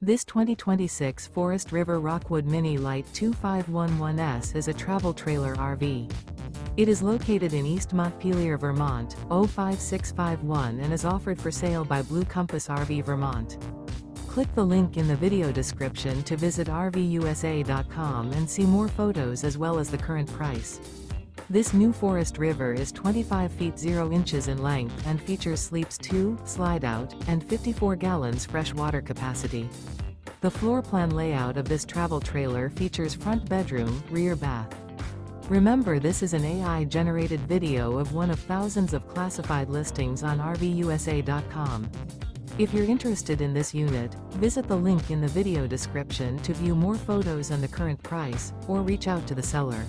This 2026 Forest River Rockwood Mini Lite 2511S is a travel trailer RV. It is located in East Montpelier, Vermont, 05651 and is offered for sale by Blue Compass RV Vermont. Click the link in the video description to visit RVUSA.com and see more photos as well as the current price. This new Forest River is 25 feet 0 inches in length and features sleeps 2, Slideout, and 54 gallons fresh water capacity. The floor plan layout of this travel trailer features front bedroom, rear bath. Remember, this is an AI-generated video of one of thousands of classified listings on RVUSA.com. If you're interested in this unit, visit the link in the video description to view more photos and the current price, or reach out to the seller.